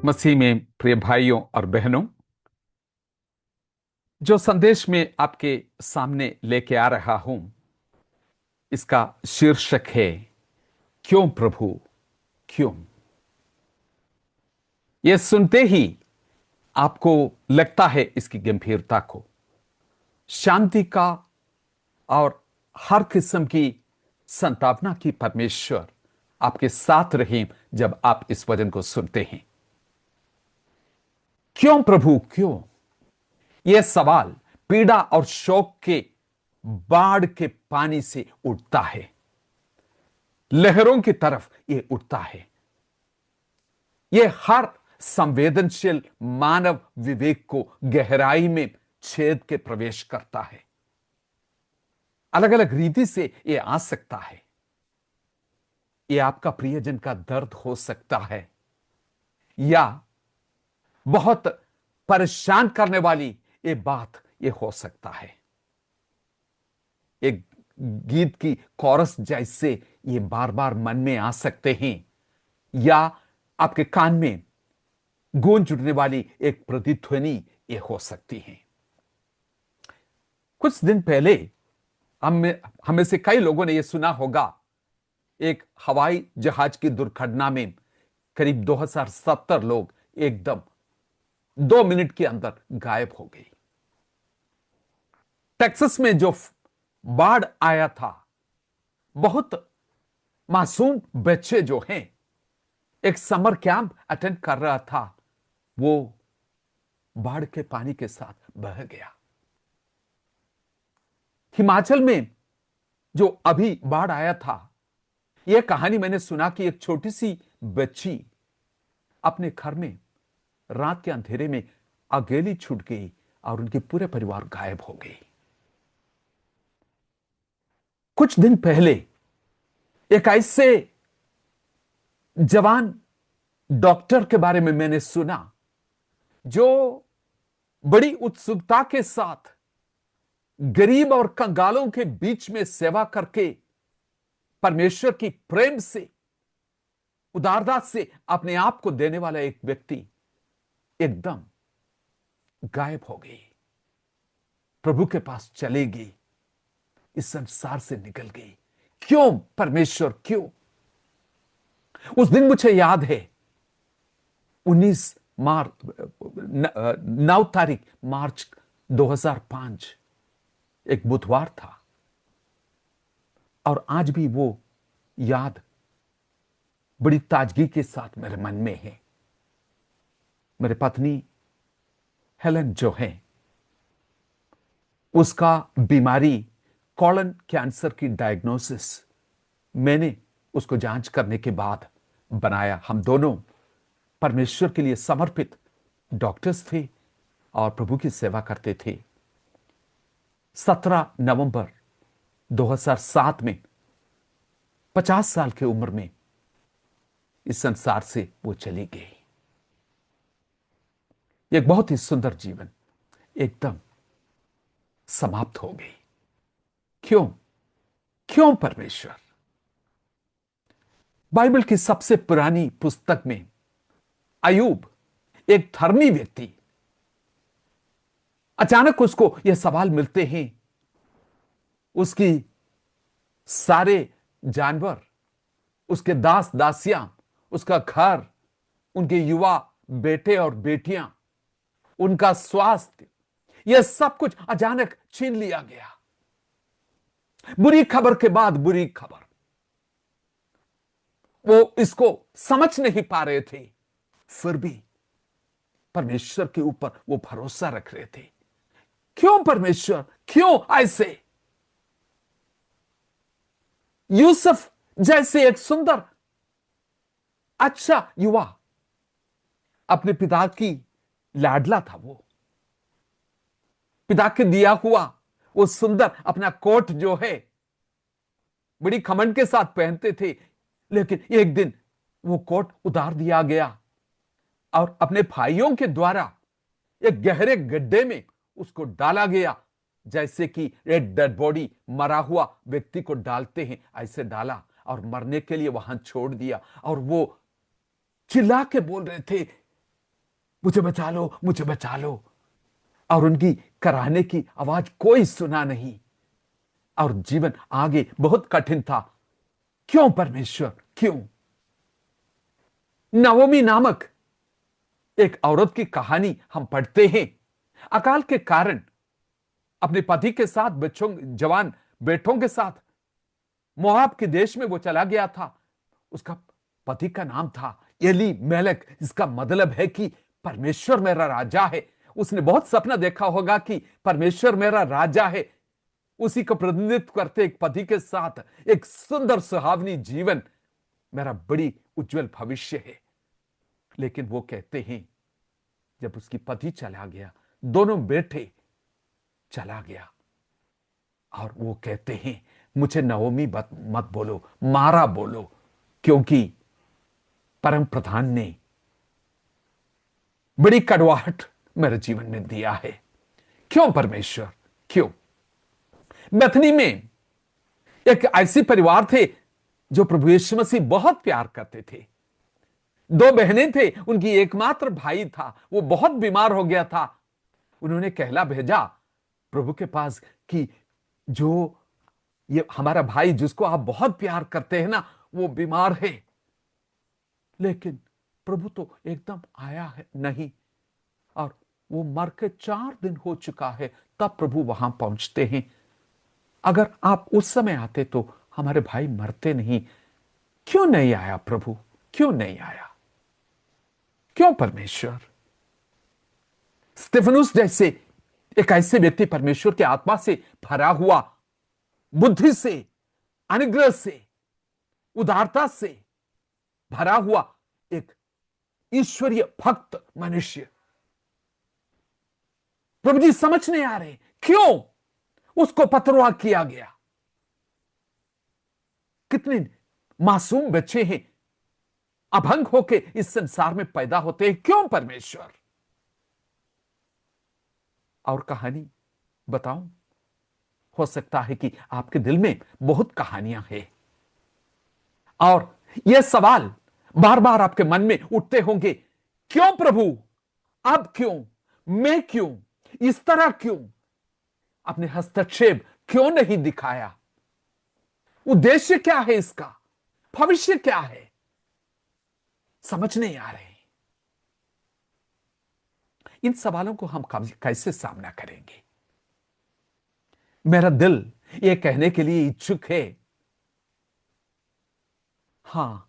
मसीह में प्रिय भाइयों और बहनों, जो संदेश में आपके सामने लेके आ रहा हूं, इसका शीर्षक है क्यों प्रभु, क्यों। यह सुनते ही आपको लगता है इसकी गंभीरता को, शांति का और हर किस्म की संतावना की परमेश्वर आपके साथ रहे जब आप इस वचन को सुनते हैं। क्यों प्रभु, क्यों। यह सवाल पीड़ा और शोक के बाढ़ के पानी से उठता है, लहरों की तरफ यह उठता है। यह हर संवेदनशील मानव विवेक को गहराई में छेद के प्रवेश करता है। अलग अलग रीति से यह आ सकता है। यह आपका प्रियजन का दर्द हो सकता है, या बहुत परेशान करने वाली ये बात ये हो सकता है। एक गीत की कोरस जैसे ये बार बार मन में आ सकते हैं, या आपके कान में गूंज उठने वाली एक प्रतिध्वनि ये हो सकती है। कुछ दिन पहले हमें से कई लोगों ने यह सुना होगा, एक हवाई जहाज की दुर्घटना में करीब 2070 लोग एकदम 2 मिनट के अंदर गायब हो गए। टेक्सास में जो बाढ़ आया था, बहुत मासूम बच्चे जो हैं, एक समर कैंप अटेंड कर रहा था, वो बाढ़ के पानी के साथ बह गया। हिमाचल में जो अभी बाढ़ आया था, यह कहानी मैंने सुना कि एक छोटी सी बच्ची अपने घर में रात के अंधेरे में अकेली छूट गई और उनके पूरे परिवार गायब हो गए। कुछ दिन पहले एक ऐसे जवान डॉक्टर के बारे में मैंने सुना, जो बड़ी उत्सुकता के साथ गरीब और कंगालों के बीच में सेवा करके परमेश्वर की प्रेम से, उदारता से अपने आप को देने वाला एक व्यक्ति एकदम गायब हो गई, प्रभु के पास चली गई, इस संसार से निकल गई। क्यों परमेश्वर, क्यों। उस दिन मुझे याद है, 9 तारीख मार्च 2005 एक बुधवार था, और आज भी वो याद बड़ी ताजगी के साथ मेरे मन में है। मेरे पत्नी हेलन जो है, उसका बीमारी कॉलन कैंसर की डायग्नोसिस मैंने उसको जांच करने के बाद बनाया। हम दोनों परमेश्वर के लिए समर्पित डॉक्टर्स थे और प्रभु की सेवा करते थे। 17 नवंबर 2007 में 50 साल की उम्र में इस संसार से वो चली गई। एक बहुत ही सुंदर जीवन एकदम समाप्त हो गई। क्यों, क्यों परमेश्वर। बाइबल की सबसे पुरानी पुस्तक में अय्यूब, एक धर्मी व्यक्ति, अचानक उसको यह सवाल मिलते हैं। उसकी सारे जानवर, उसके दास दासियां, उसका घर, उनके युवा बेटे और बेटियां, उनका स्वास्थ्य, यह सब कुछ अचानक छीन लिया गया। बुरी खबर के बाद बुरी खबर। वो इसको समझ नहीं पा रहे थे, फिर भी परमेश्वर के ऊपर वो भरोसा रख रहे थे। क्यों परमेश्वर, क्यों ऐसे। यूसुफ जैसे एक सुंदर अच्छा युवा, अपने पिता की लाडला था, वो पिता के दिया हुआ वो सुंदर अपना कोट जो है, बड़ी घमंड के साथ पहनते थे। लेकिन एक दिन वो कोट उतार दिया गया और अपने भाइयों के द्वारा एक गहरे गड्ढे में उसको डाला गया, जैसे कि एक डेड बॉडी, मरा हुआ व्यक्ति को डालते हैं, ऐसे डाला और मरने के लिए वहां छोड़ दिया। और वो चिल्ला के बोल रहे थे, मुझे बचा लो, मुझे बचा लो। और उनकी कराहने की आवाज कोई सुना नहीं, और जीवन आगे बहुत कठिन था। क्यों परमेश्वर, क्यों? नवोमी नामक एक औरत की कहानी हम पढ़ते हैं। अकाल के कारण अपने पति के साथ, बच्चों, जवान बेटों के साथ मोआब के देश में वो चला गया था। उसका पति का नाम था एली मेलक। इसका मतलब है कि परमेश्वर मेरा राजा है। उसने बहुत सपना देखा होगा कि परमेश्वर मेरा राजा है। उसी का प्रतिनिधित्व करते एक पति के साथ एक सुंदर सुहावनी जीवन मेरा बड़ी उज्जवल भविष्य है। लेकिन वो कहते हैं जब उसकी पति चला गया, दोनों बेटे चला गया, और वो कहते हैं मुझे नवोमी मत बोलो, मारा बोलो, क्योंकि परम प्रधान ने बड़ी कड़वाहट मेरे जीवन में दिया है। क्यों परमेश्वर, क्यों? बेथनी में एक ऐसी परिवार थे जो प्रभु यीशु मसीह बहुत प्यार करते थे। दो बहनें थे, उनकी एकमात्र भाई था, वो बहुत बीमार हो गया था। उन्होंने कहला भेजा प्रभु के पास कि जो ये हमारा भाई जिसको आप बहुत प्यार करते हैं ना, वो बीमार है। लेकिन प्रभु तो एकदम आया है नहीं, और वो मर के 4 दिन हो चुका है, तब प्रभु वहां पहुंचते हैं। अगर आप उस समय आते तो हमारे भाई मरते नहीं। क्यों नहीं आया प्रभु, क्यों नहीं आया? क्यों परमेश्वर? स्टेफनुस जैसे एक ऐसे व्यक्ति, परमेश्वर के आत्मा से भरा हुआ, बुद्धि से, अनुग्रह से, उदारता से भरा हुआ एक ईश्वरीय भक्त मनुष्य, प्रभु जी समझ नहीं आ रहे क्यों उसको पथरवाह किया गया। कितने मासूम बच्चे हैं अभंग होके इस संसार में पैदा होते हैं, क्यों परमेश्वर? और कहानी बताऊं? हो सकता है कि आपके दिल में बहुत कहानियां हैं, और यह सवाल बार बार आपके मन में उठते होंगे, क्यों प्रभु, अब क्यों, मैं क्यों, इस तरह क्यों? अपने हस्तक्षेप क्यों नहीं दिखाया? उद्देश्य क्या है इसका? भविष्य क्या है? समझ नहीं आ रहे। इन सवालों को हम कैसे सामना करेंगे? मेरा दिल यह कहने के लिए इच्छुक है, हां,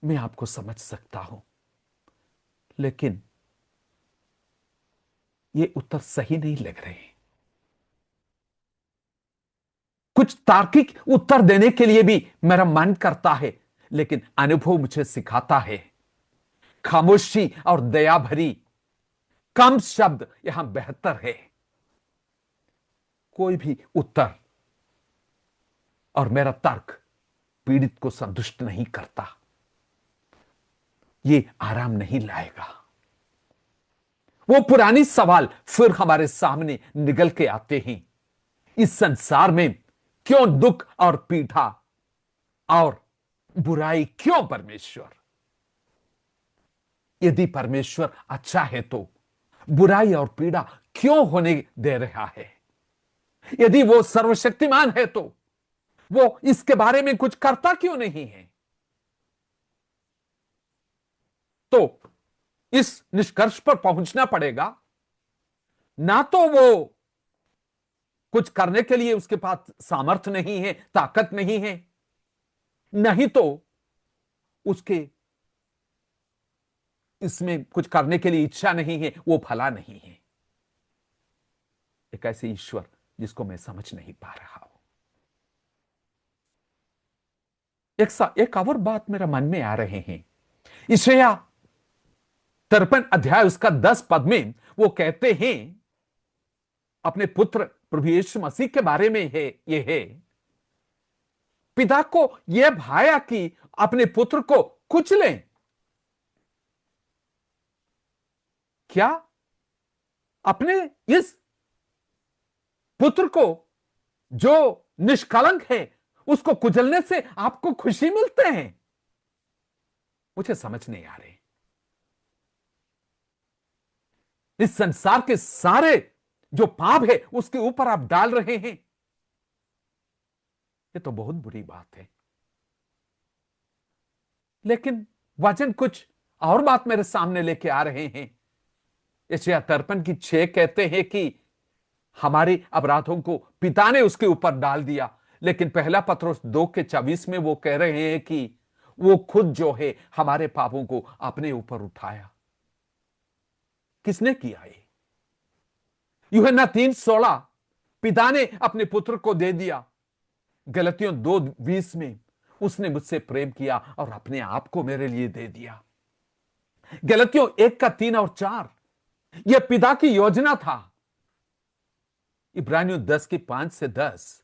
मैं आपको समझ सकता हूं, लेकिन ये उत्तर सही नहीं लग रहे। कुछ तार्किक उत्तर देने के लिए भी मेरा मन करता है, लेकिन अनुभव मुझे सिखाता है खामोशी और दया भरी कम शब्द यहां बेहतर है। कोई भी उत्तर और मेरा तर्क पीड़ित को संतुष्ट नहीं करता, ये आराम नहीं लाएगा। वो पुरानी सवाल फिर हमारे सामने निकल के आते हैं, इस संसार में क्यों दुख और पीड़ा और बुराई, क्यों परमेश्वर? यदि परमेश्वर अच्छा है तो बुराई और पीड़ा क्यों होने दे रहा है? यदि वो सर्वशक्तिमान है तो वो इसके बारे में कुछ करता क्यों नहीं है? तो इस निष्कर्ष पर पहुंचना पड़ेगा, ना तो वो कुछ करने के लिए उसके पास सामर्थ्य नहीं है, ताकत नहीं है, नहीं तो उसके इसमें कुछ करने के लिए इच्छा नहीं है, वो भला नहीं है। एक ऐसे ईश्वर जिसको मैं समझ नहीं पा रहा हूं। एक और बात मेरा मन में आ रहे हैं। यशायाह 53 अध्याय उसका 10 पद में वो कहते हैं अपने पुत्र प्रभु यीशु मसीह के बारे में है, ये है, पिता को यह भाया कि अपने पुत्र को कुचलें। क्या अपने इस पुत्र को जो निष्कलंक है उसको कुचलने से आपको खुशी मिलते हैं? मुझे समझ नहीं आ रही। इस संसार के सारे जो पाप है उसके ऊपर आप डाल रहे हैं। ये तो बहुत बुरी बात है। लेकिन वचन कुछ और बात मेरे सामने लेके आ रहे हैं। यशायाह 53:6 कहते हैं कि हमारे अपराधों को पिता ने उसके ऊपर डाल दिया। लेकिन पहला पत्रोस 2:24 में वो कह रहे हैं कि वो खुद जो है हमारे पापों को अपने ऊपर उठाया। किसने किया ये? यूहन्ना 3:16 पिता ने अपने पुत्र को दे दिया। गलतियों 2:20 में उसने मुझसे प्रेम किया और अपने आप को मेरे लिए दे दिया। गलतियों 1:3 और 4 यह पिता की योजना था। इब्रानियों 10:5 से 10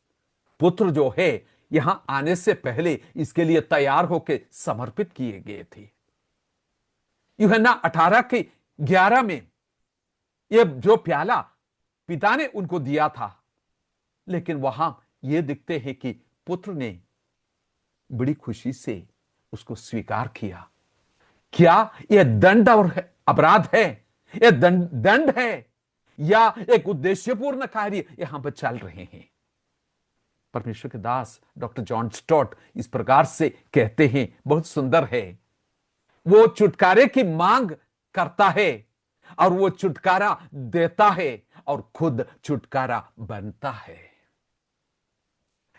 पुत्र जो है यहां आने से पहले इसके लिए तैयार होकर समर्पित किए गए थे। यूहन्ना 18:11 में यह जो प्याला पिता ने उनको दिया था, लेकिन वहां यह दिखते हैं कि पुत्र ने बड़ी खुशी से उसको स्वीकार किया। क्या यह दंड और अपराध है? यह दंड है या एक उद्देश्यपूर्ण कार्य यहां पर चल रहे हैं? परमेश्वर के दास डॉक्टर जॉन स्टॉट इस प्रकार से कहते हैं, बहुत सुंदर है। वो छुटकारे की मांग करता है और वो छुटकारा देता है और खुद छुटकारा बनता है।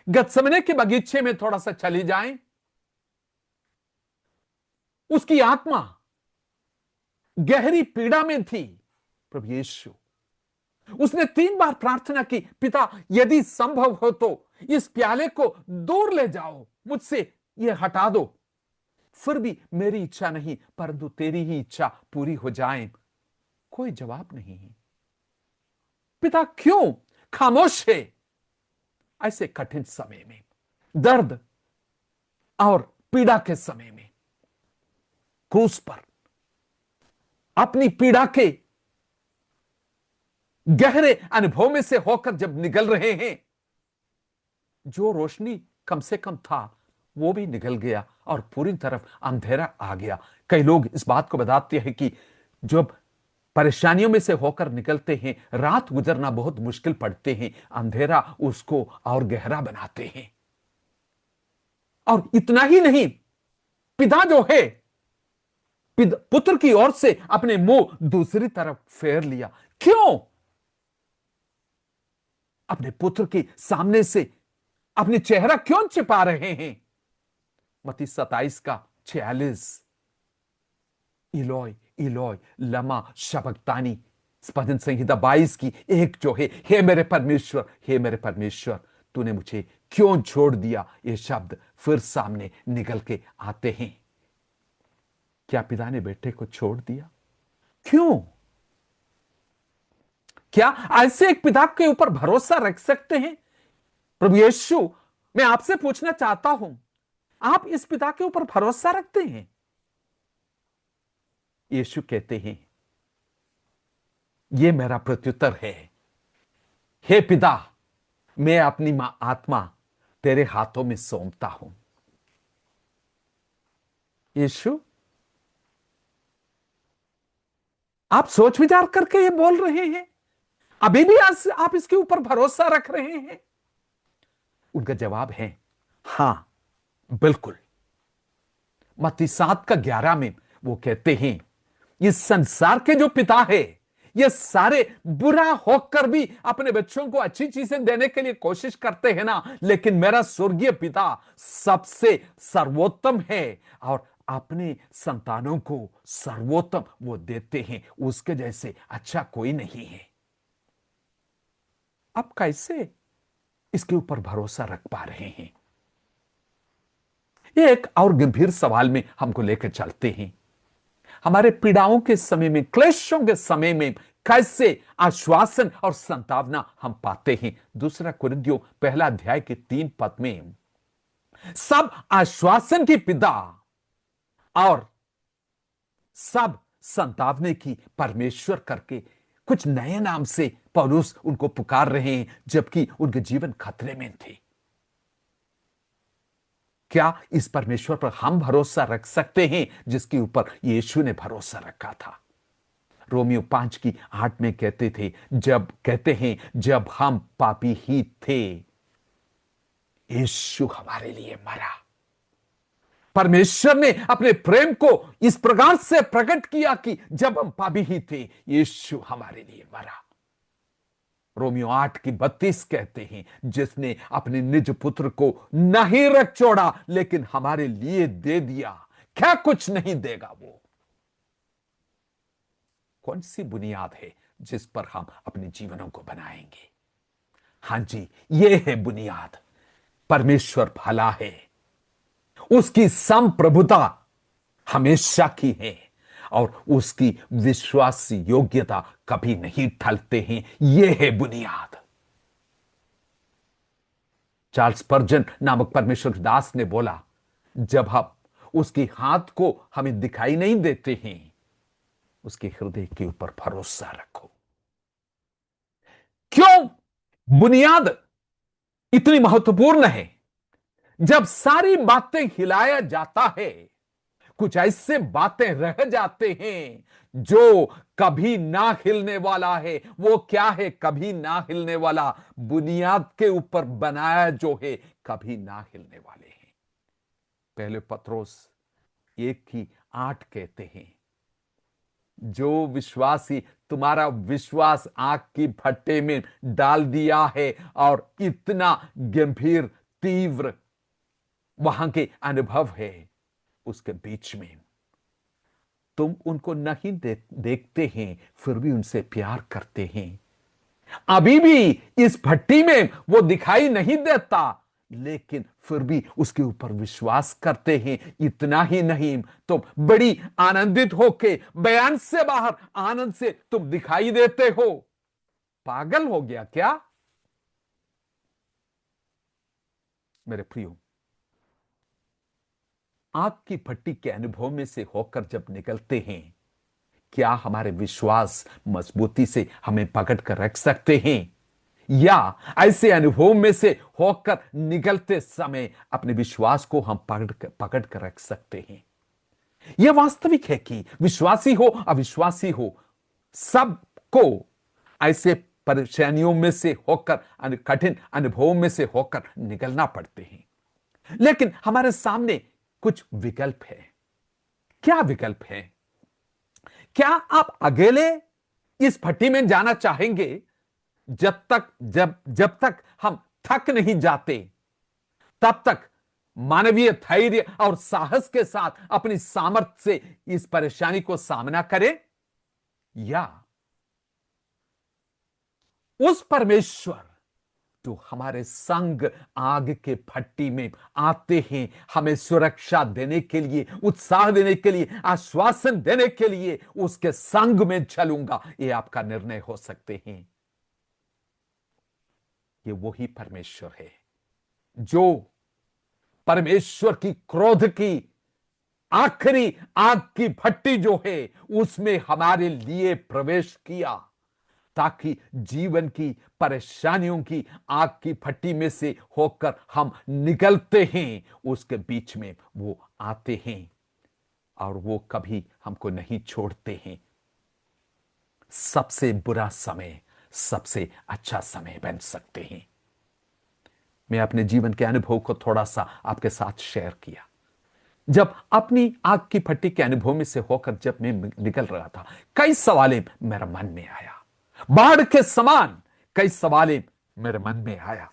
गत्समने के बगीचे में थोड़ा सा चली जाएं। उसकी आत्मा गहरी पीड़ा में थी। प्रभु यीशु उसने 3 बार प्रार्थना की, पिता यदि संभव हो तो इस प्याले को दूर ले जाओ, मुझसे यह हटा दो, फिर भी मेरी इच्छा नहीं परंतु तेरी ही इच्छा पूरी हो जाए। कोई जवाब नहीं है। पिता क्यों खामोश है? ऐसे कठिन समय में, दर्द और पीड़ा के समय में, क्रूस पर अपनी पीड़ा के गहरे अनुभव में से होकर जब निकल रहे हैं, जो रोशनी कम से कम था वो भी निकल गया और पूरी तरफ अंधेरा आ गया। कई लोग इस बात को बताते हैं कि जब परेशानियों में से होकर निकलते हैं, रात गुजरना बहुत मुश्किल पड़ते हैं, अंधेरा उसको और गहरा बनाते हैं। और इतना ही नहीं, पिता जो है पुत्र की ओर से अपने मुंह दूसरी तरफ फेर लिया। क्यों? अपने पुत्र के सामने से अपने चेहरा क्यों छिपा रहे हैं? मत्ती 27:46 इलोय इलोय लमा शबक्तानी, भजन संहिता 22:1 जो है, हे मेरे परमेश्वर, हे मेरे परमेश्वर, तूने मुझे क्यों छोड़ दिया? ये शब्द फिर सामने निकल के आते हैं। क्या पिता ने बेटे को छोड़ दिया? क्यों? क्या ऐसे एक पिता के ऊपर भरोसा रख सकते हैं? प्रभु यीशु, मैं आपसे पूछना चाहता हूं, आप इस पिता के ऊपर भरोसा रखते हैं? यीशु कहते हैं, यह मेरा प्रत्युत्तर है, हे पिता, मैं अपनी आत्मा तेरे हाथों में सौंपता हूं। यीशु, आप सोच विचार करके ये बोल रहे हैं? अभी भी आप इसके ऊपर भरोसा रख रहे हैं? उनका जवाब है हां, बिल्कुल। मत्ती 7:11 में वो कहते हैं, इस संसार के जो पिता है ये सारे बुरा होकर भी अपने बच्चों को अच्छी चीजें देने के लिए कोशिश करते हैं ना, लेकिन मेरा स्वर्गीय पिता सबसे सर्वोत्तम है और अपने संतानों को सर्वोत्तम वो देते हैं। उसके जैसे अच्छा कोई नहीं है। आप कैसे इसके ऊपर भरोसा रख पा रहे हैं? एक और गंभीर सवाल में हमको लेकर चलते हैं। हमारे पीड़ाओं के समय में, क्लेशों के समय में कैसे आश्वासन और संतावना हम पाते हैं? 2 कुरिन्थियों 1:3 में सब आश्वासन की पिता और सब संतावने की परमेश्वर करके कुछ नए नाम से पौलुस उनको पुकार रहे हैं, जबकि उनके जीवन खतरे में थे। क्या इस परमेश्वर पर हम भरोसा रख सकते हैं जिसके ऊपर यीशु ने भरोसा रखा था? रोमियो 5:8 में कहते थे, जब कहते हैं जब हम पापी ही थे यीशु हमारे लिए मरा। परमेश्वर ने अपने प्रेम को इस प्रकार से प्रकट किया कि जब हम पापी ही थे यीशु हमारे लिए मरा। रोमियो 8:32 कहते हैं, जिसने अपने निज पुत्र को नहीं रख छोड़ा लेकिन हमारे लिए दे दिया, क्या कुछ नहीं देगा वो? कौन सी बुनियाद है जिस पर हम अपने जीवनों को बनाएंगे? हां जी, ये है बुनियाद। परमेश्वर भला है, उसकी संप्रभुता हमेशा की है और उसकी विश्वास योग्यता कभी नहीं टलते हैं। यह है बुनियाद। चार्ल्स स्पर्जन नामक परमेश्वर दास ने बोला, जब हम उसके हाथ को हमें दिखाई नहीं देते हैं, उसके हृदय के ऊपर भरोसा रखो। क्यों बुनियाद इतनी महत्वपूर्ण है? जब सारी बातें हिलाया जाता है, कुछ ऐसे बातें रह जाते हैं जो कभी ना हिलने वाला है। वो क्या है? कभी ना हिलने वाला, बुनियाद के ऊपर बनाया जो है, कभी ना हिलने वाले हैं। पहले पत्रोस 1:8 कहते हैं, जो विश्वासी तुम्हारा विश्वास आग की भट्टे में डाल दिया है और इतना गंभीर तीव्र वहां के अनुभव है, उसके बीच में तुम उनको नहीं देखते हैं, फिर भी उनसे प्यार करते हैं। अभी भी इस भट्टी में वो दिखाई नहीं देता, लेकिन फिर भी उसके ऊपर विश्वास करते हैं। इतना ही नहीं, तुम बड़ी आनंदित होके बयान से बाहर आनंद से तुम दिखाई देते हो। पागल हो गया क्या मेरे प्रियो? आग की भट्टी के अनुभव में से होकर जब निकलते हैं, क्या हमारे विश्वास मजबूती से हमें पकड़ कर रख सकते हैं, या ऐसे अनुभव में से होकर निकलते समय अपने विश्वास को हम पकड़ कर रख सकते हैं? यह वास्तविक है कि विश्वासी हो अविश्वासी हो, सबको ऐसे परेशानियों में से होकर, कठिन अनुभवों में से होकर निकलना पड़ते हैं। लेकिन हमारे सामने कुछ विकल्प है। क्या विकल्प है? क्या आप अकेले इस भट्टी में जाना चाहेंगे जब तक हम थक नहीं जाते, तब तक मानवीय धैर्य और साहस के साथ अपनी सामर्थ्य से इस परेशानी को सामना करें? या उस परमेश्वर जो हमारे संग आग के भट्टी में आते हैं, हमें सुरक्षा देने के लिए, उत्साह देने के लिए, आश्वासन देने के लिए, उसके संग में चलूंगा, यह आपका निर्णय हो सकते हैं। ये वही परमेश्वर है जो परमेश्वर की क्रोध की आखिरी आग की भट्टी जो है उसमें हमारे लिए प्रवेश किया, ताकि जीवन की परेशानियों की आग की भट्टी में से होकर हम निकलते हैं, उसके बीच में वो आते हैं और वो कभी हमको नहीं छोड़ते हैं। सबसे बुरा समय सबसे अच्छा समय बन सकते हैं। मैं अपने जीवन के अनुभव को थोड़ा सा आपके साथ शेयर किया। जब अपनी आग की भट्टी के अनुभव में से होकर जब मैं निकल रहा था, कई सवालें मेरे मन में आया, बाढ़ के समान कई सवालें मेरे मन में आया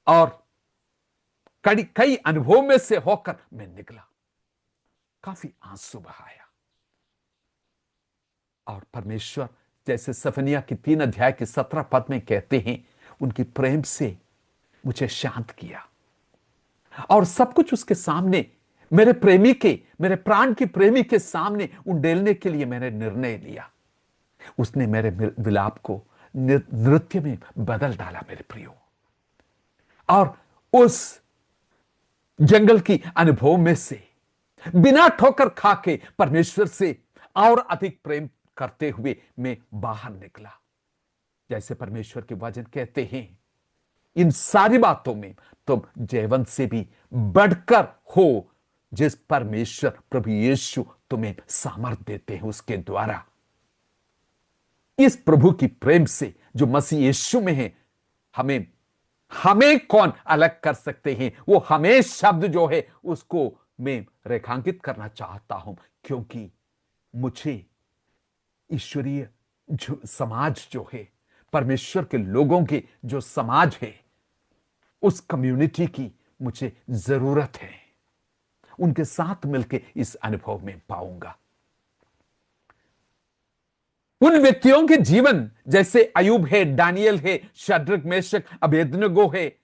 और कई अनुभव में से होकर मैं निकला। काफी आंसू बहाया और परमेश्वर, जैसे सफनिया की 3 अध्याय के 17 पद में कहते हैं, उनकी प्रेम से मुझे शांत किया और सब कुछ उसके सामने, मेरे प्रेमी के, मेरे प्राण की प्रेमी के सामने उंडेलने के लिए मैंने निर्णय लिया। उसने मेरे विलाप को नृत्य में बदल डाला मेरे प्रियो। और उस जंगल की अनुभव में से बिना ठोकर खाके परमेश्वर से और अधिक प्रेम करते हुए मैं बाहर निकला। जैसे परमेश्वर के वचन कहते हैं, इन सारी बातों में तुम जयवंत से भी बढ़कर हो जिस परमेश्वर प्रभु यीशु तुम्हें सामर्थ देते हैं उसके द्वारा, इस प्रभु की प्रेम से जो मसीह यीशु में है, हमें हमें कौन अलग कर सकते हैं? वो हमें शब्द जो है उसको मैं रेखांकित करना चाहता हूं, क्योंकि मुझे ईश्वरीय जो समाज जो है, परमेश्वर के लोगों की जो समाज है, उस कम्युनिटी की मुझे जरूरत है। उनके साथ मिलकर इस अनुभव में पाऊंगा। उन व्यक्तियों के जीवन जैसे अयूब है, दानियल है, शद्रक मेशक अबेदनगो है,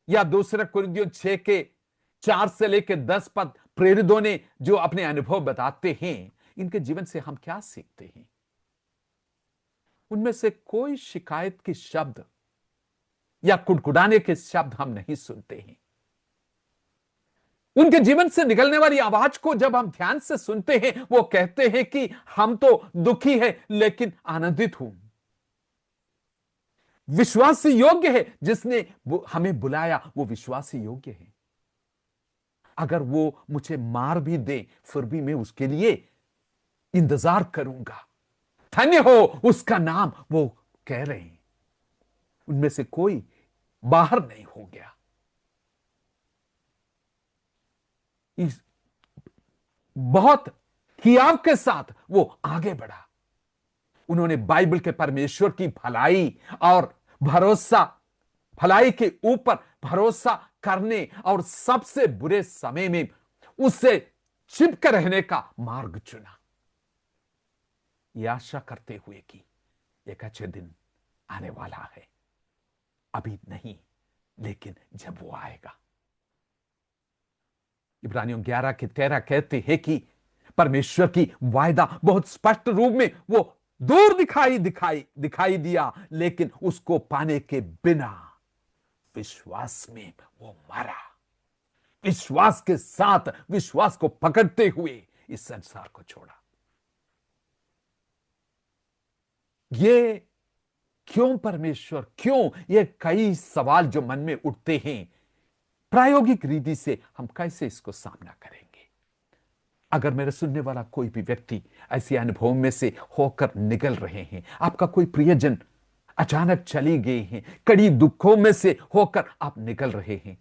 या दूसरा कुरिन्थियों 6 के 4 से लेकर 10 पद प्रेरितों ने जो अपने अनुभव बताते हैं, इनके जीवन से हम क्या सीखते हैं? उनमें से कोई शिकायत के शब्द या कुड़कुड़ाने के शब्द हम नहीं सुनते हैं। उनके जीवन से निकलने वाली आवाज को जब हम ध्यान से सुनते हैं, वो कहते हैं कि हम तो दुखी है लेकिन आनंदित हूं। विश्वास योग्य है, जिसने हमें बुलाया वो विश्वास योग्य है। अगर वो मुझे मार भी दे फिर भी मैं उसके लिए इंतजार करूंगा। धन्य हो उसका नाम, वो कह रहे हैं। उनमें से कोई बाहर नहीं हो गया। इस बहुत हियाव के साथ वो आगे बढ़ा। उन्होंने बाइबल के परमेश्वर की भलाई और भरोसा, भलाई के ऊपर भरोसा करने और सबसे बुरे समय में उससे चिपके रहने का मार्ग चुना, यह आशा करते हुए कि एक अच्छे दिन आने वाला है। अभी नहीं, लेकिन जब वो आएगा। इब्रानियों 11 के 13 कहते हैं कि परमेश्वर की वायदा बहुत स्पष्ट रूप में वो दूर दिखाई दिया, लेकिन उसको पाने के बिना विश्वास में वो मरा। विश्वास के साथ, विश्वास को पकड़ते हुए इस संसार को छोड़ा। ये क्यों परमेश्वर, क्यों? ये कई सवाल जो मन में उठते हैं, प्रायोगिक रीति से हम कैसे इसको सामना करेंगे? अगर मेरे सुनने वाला कोई भी व्यक्ति ऐसे अनुभव में से होकर निकल रहे हैं, आपका कोई प्रियजन अचानक चली गए हैं, कड़ी दुखों में से होकर आप निकल रहे हैं,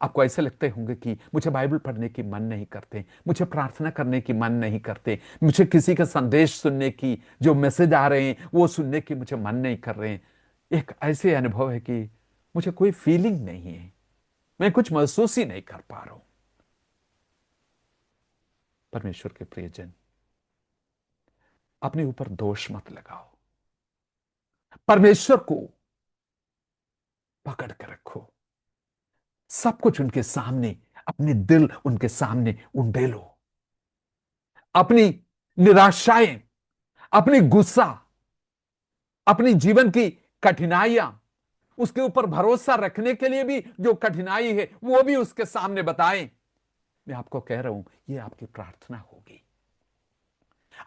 आपको ऐसे लगते होंगे कि मुझे बाइबल पढ़ने की मन नहीं करते, मुझे प्रार्थना करने की मन नहीं करते, मुझे किसी का संदेश सुनने की, जो मैसेज आ रहे हैं वो सुनने की मुझे मन नहीं कर रहे हैं। एक ऐसे अनुभव है कि मुझे कोई फीलिंग नहीं है, मैं कुछ महसूस ही नहीं कर पा रहा हूं। परमेश्वर के प्रियजन, अपने ऊपर दोष मत लगाओ। परमेश्वर को पकड़ कर रखो। सब कुछ उनके सामने, अपने दिल उनके सामने उंडेलो। अपनी निराशाएं, अपनी गुस्सा, अपनी जीवन की कठिनाइयां, उसके ऊपर भरोसा रखने के लिए भी जो कठिनाई है वो भी उसके सामने बताएं। मैं आपको कह रहा हूं, यह आपकी प्रार्थना होगी।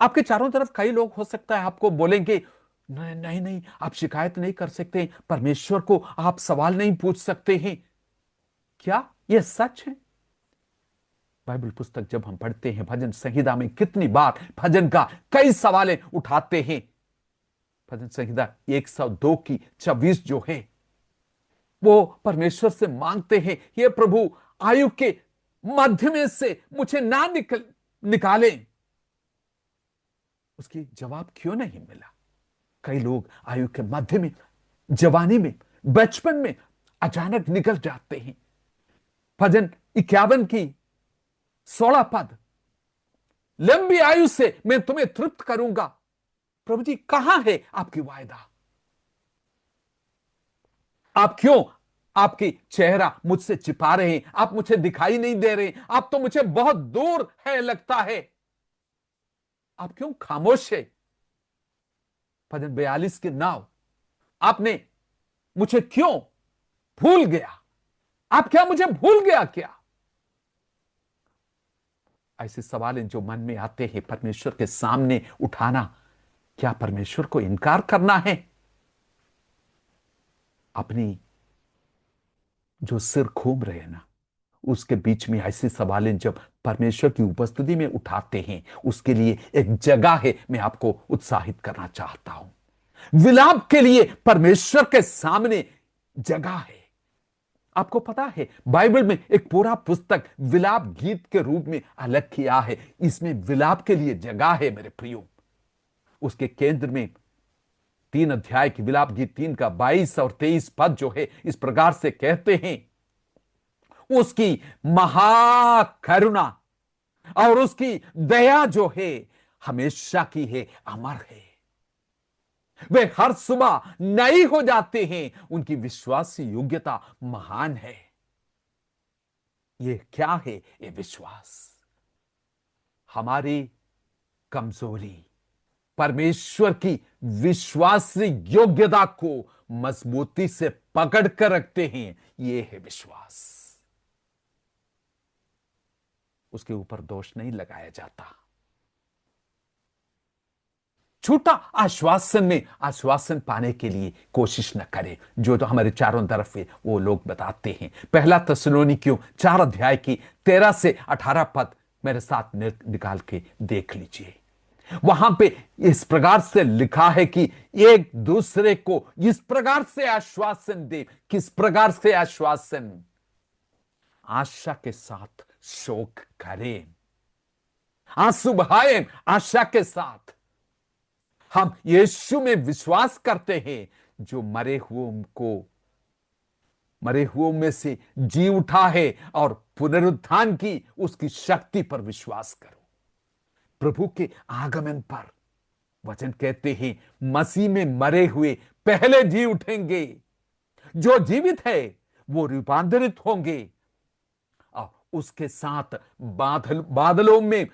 आपके चारों तरफ कई लोग हो सकता है आपको बोलेंगे, नहीं नहीं नहीं, आप शिकायत नहीं कर सकते, परमेश्वर को आप सवाल नहीं पूछ सकते हैं। क्या यह सच है? बाइबल पुस्तक जब हम पढ़ते हैं, भजन संहिता में कितनी बार भजन का कई सवाल उठाते हैं। भजन संहिता 102 की 26 जो है, वो परमेश्वर से मांगते हैं, ये प्रभु आयु के मध्य में से मुझे ना निकालें। उसकी जवाब क्यों नहीं मिला? कई लोग आयु के मध्य में, जवानी में, बचपन में अचानक निकल जाते हैं। भजन 51 की 16 पद, लंबी आयु से मैं तुम्हें तृप्त करूंगा। प्रभु जी, कहां है आपकी वायदा? आप क्यों आपकी चेहरा मुझसे छिपा रहे हैं? आप मुझे दिखाई नहीं दे रहे, आप तो मुझे बहुत दूर है लगता है। आप क्यों खामोश है? भजन 42 के 9, आपने मुझे क्यों भूल गया? आप क्या मुझे भूल गया क्या? ऐसे सवाल जो मन में आते हैं, परमेश्वर के सामने उठाना, क्या परमेश्वर को इनकार करना है? अपनी जो सिर घूम रहे हैं ना, उसके बीच में ऐसे सवाल जब परमेश्वर की उपस्थिति में उठाते हैं, उसके लिए एक जगह है। मैं आपको उत्साहित करना चाहता हूं, विलाप के लिए परमेश्वर के सामने जगह है। आपको पता है बाइबल में एक पूरा पुस्तक विलाप गीत के रूप में अलग किया है। इसमें विलाप के लिए जगह है मेरे प्रियो। उसके केंद्र में 3 अध्याय की विलाप गीत 3 का 22 और 23 पद जो है इस प्रकार से कहते हैं, उसकी महाकरुणा और उसकी दया जो है हमेशा की है, अमर है। वे हर सुबह नई हो जाते हैं, उनकी विश्वास योग्यता महान है। ये क्या है? ये विश्वास। हमारी कमजोरी परमेश्वर की विश्वास योग्यता को मजबूती से पकड़ कर रखते हैं। ये है विश्वास। उसके ऊपर दोष नहीं लगाया जाता। छोटा आश्वासन में आश्वासन पाने के लिए कोशिश न करें, जो तो हमारे चारों तरफ है वो लोग बताते हैं। पहला थिस्सलुनीकियों 4 अध्याय की 13 से 18 पद मेरे साथ निकाल के देख लीजिए। वहां पे इस प्रकार से लिखा है कि एक दूसरे को इस प्रकार से आश्वासन दे। किस प्रकार से आश्वासन? आशा के साथ शोक करें, आंसू बहाएं आशा के साथ। हम यीशु में विश्वास करते हैं, जो मरे हुओं में से जी उठा है, और पुनरुत्थान की उसकी शक्ति पर विश्वास करो। प्रभु के आगमन पर वचन कहते हैं मसीह में मरे हुए पहले जी उठेंगे। जो जीवित है वो रूपांतरित होंगे और उसके साथ बादलों में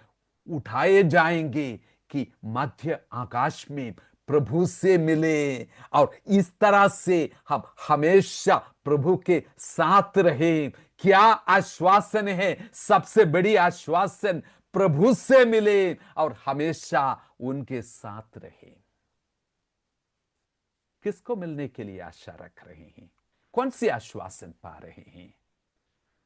उठाए जाएंगे कि मध्य आकाश में प्रभु से मिले, और इस तरह से हम हमेशा प्रभु के साथ रहे। क्या आश्वासन है? सबसे बड़ी आश्वासन प्रभु से मिले और हमेशा उनके साथ रहे। किसको मिलने के लिए आशा रख रहे हैं? कौन सी आश्वासन पा रहे हैं?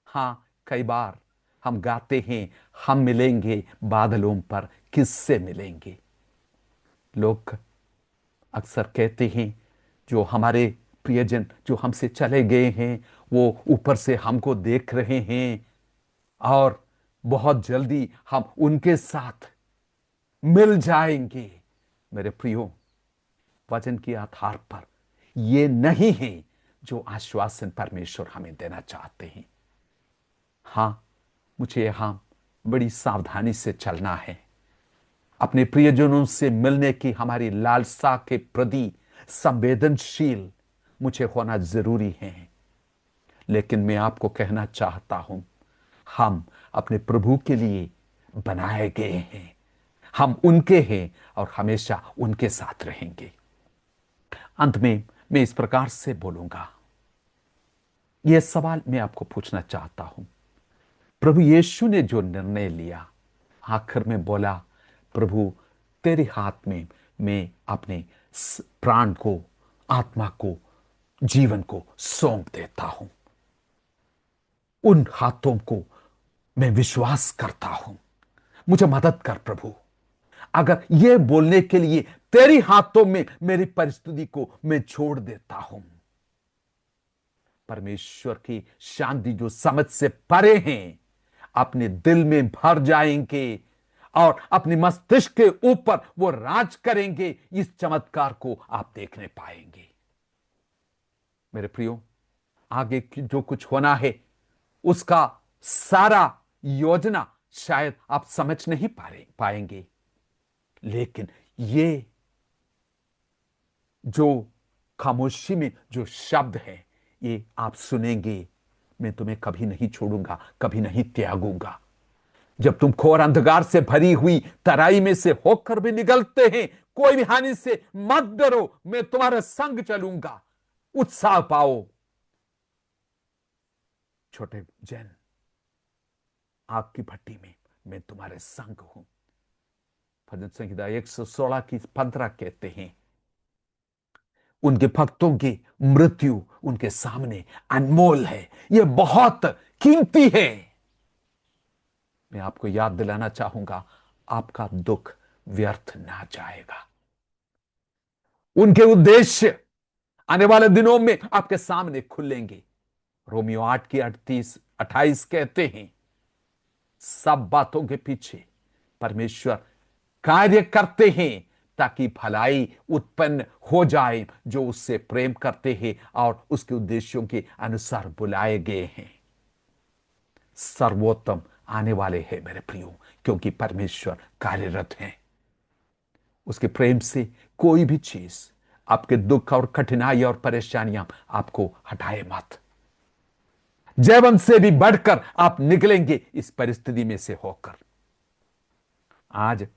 हां, कई बार हम गाते हैं हम मिलेंगे बादलों पर। किससे मिलेंगे? लोग अक्सर कहते हैं जो हमारे प्रियजन जो हमसे चले गए हैं वो ऊपर से हमको देख रहे हैं और बहुत जल्दी हम उनके साथ मिल जाएंगे। मेरे प्रियो, वचन के आधार पर ये नहीं है जो आश्वासन परमेश्वर हमें देना चाहते हैं। हां, मुझे यहां बड़ी सावधानी से चलना है। अपने प्रियजनों से मिलने की हमारी लालसा के प्रति संवेदनशील मुझे होना जरूरी है। लेकिन मैं आपको कहना चाहता हूं, हम अपने प्रभु के लिए बनाए गए हैं। हम उनके हैं और हमेशा उनके साथ रहेंगे। अंत में मैं इस प्रकार से बोलूंगा, यह सवाल मैं आपको पूछना चाहता हूं। प्रभु यीशु ने जो निर्णय लिया, आखिर में बोला, प्रभु तेरे हाथ में मैं अपने प्राण को, आत्मा को, जीवन को सौंप देता हूं। उन हाथों को मैं विश्वास करता हूं। मुझे मदद कर प्रभु। अगर यह बोलने के लिए तेरी हाथों में मेरी परिस्थिति को मैं छोड़ देता हूं, परमेश्वर की शांति जो समझ से परे हैं अपने दिल में भर जाएंगे और अपने मस्तिष्क के ऊपर वो राज करेंगे। इस चमत्कार को आप देखने पाएंगे। मेरे प्रियो, आगे जो कुछ होना है उसका सारा योजना शायद आप समझ नहीं पाएंगे, लेकिन ये जो खामोशी में जो शब्द है ये आप सुनेंगे, मैं तुम्हें कभी नहीं छोड़ूंगा, कभी नहीं त्यागूंगा। जब तुम घोर अंधकार से भरी हुई तराई में से होकर भी निकलते हैं, कोई भी हानि से मत डरो, मैं तुम्हारे संग चलूंगा। उत्साह पाओ। छोटे जैन, आग की भट्टी में मैं तुम्हारे संग हूं। भजन संहिता 116 की 15 कहते हैं, उनके भक्तों की मृत्यु उनके सामने अनमोल है। यह बहुत कीमती है। मैं आपको याद दिलाना चाहूंगा, आपका दुख व्यर्थ ना जाएगा। उनके उद्देश्य आने वाले दिनों में आपके सामने खुलेंगे। रोमियो 8 की 38 कहते हैं, सब बातों के पीछे परमेश्वर कार्य करते हैं ताकि भलाई उत्पन्न हो जाए जो उससे प्रेम करते हैं और उसके उद्देश्यों के अनुसार बुलाए गए हैं। सर्वोत्तम आने वाले हैं मेरे प्रियो, क्योंकि परमेश्वर कार्यरत हैं। उसके प्रेम से कोई भी चीज, आपके दुख और कठिनाई और परेशानियां आपको हटाए मत। जैवन से भी बढ़कर आप निकलेंगे इस परिस्थिति में से होकर। आज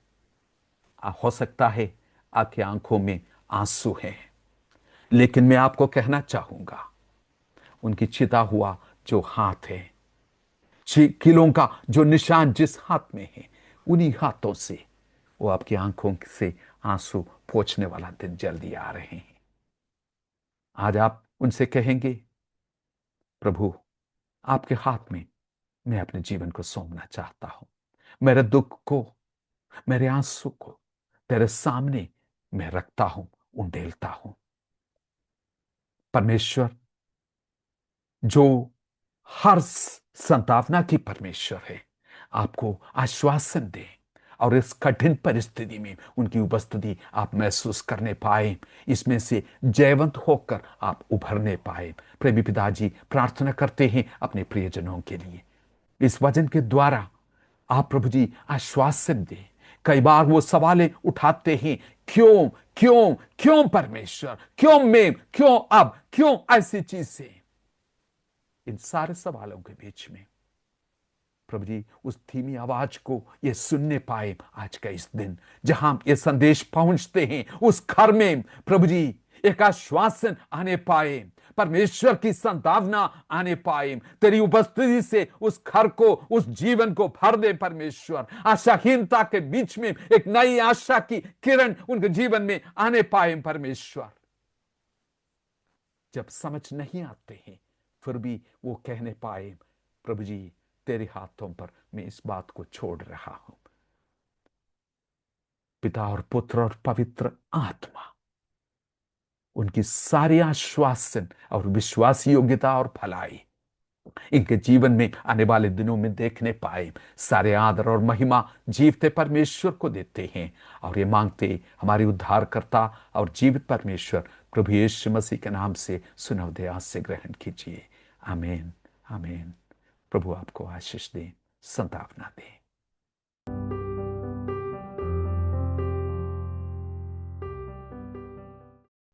हो सकता है आपकी आंखों में आंसू हैं, लेकिन मैं आपको कहना चाहूंगा, उनकी चिता हुआ जो हाथ है, किलों का जो निशान जिस हाथ में है, उन्हीं हाथों से वो आपकी आंखों से आंसू पोंछने वाला दिन जल्दी आ रहे हैं। आज आप उनसे कहेंगे, प्रभु आपके हाथ में मैं अपने जीवन को सौंपना चाहता हूं। मेरे दुख को, मेरे आंसू को तेरे सामने मैं रखता हूं, उंडेलता हूं। परमेश्वर जो हर संतावना की परमेश्वर है, आपको आश्वासन दे और इस कठिन परिस्थिति में उनकी उपस्थिति आप महसूस करने पाए, इसमें से जयवंत होकर आप उभरने पाए। प्रेमी पिताजी, प्रार्थना करते हैं अपने प्रियजनों के लिए। इस वचन के द्वारा आप प्रभु जी आश्वासन दें। कई बार वो सवालें उठाते हैं, क्यों क्यों क्यों परमेश्वर, क्यों मैं, क्यों अब, क्यों ऐसी चीज से। इन सारे सवालों के बीच में प्रभु जी उस धीमी आवाज को ये सुनने पाए आज का इस दिन, जहां ये संदेश पहुंचते हैं, उस घर में प्रभु जी एक आश्वासन आने पाए, परमेश्वर की संभावना आने पाए। तेरी उपस्थिति से उस घर को, उस जीवन को भर दे परमेश्वर। आशाहीनता के बीच में एक नई आशा की किरण उनके जीवन में आने पाए परमेश्वर। जब समझ नहीं आते हैं फिर भी वो कहने पाए, प्रभु जी तेरे हाथों पर मैं इस बात को छोड़ रहा हूं। पिता और पुत्र और पवित्र आत्मा उनकी सारी आश्वासन और विश्वास योग्यता और भलाई इनके जीवन में आने वाले दिनों में देखने पाए। सारे आदर और महिमा जीवते परमेश्वर को देते हैं और ये मांगते हमारे उद्धारकर्ता और जीवित परमेश्वर प्रभु यीशु मसीह के नाम से सुनव दया से ग्रहण कीजिए। आमीन आमीन। प्रभु आपको आशीष दे, संतावना दे।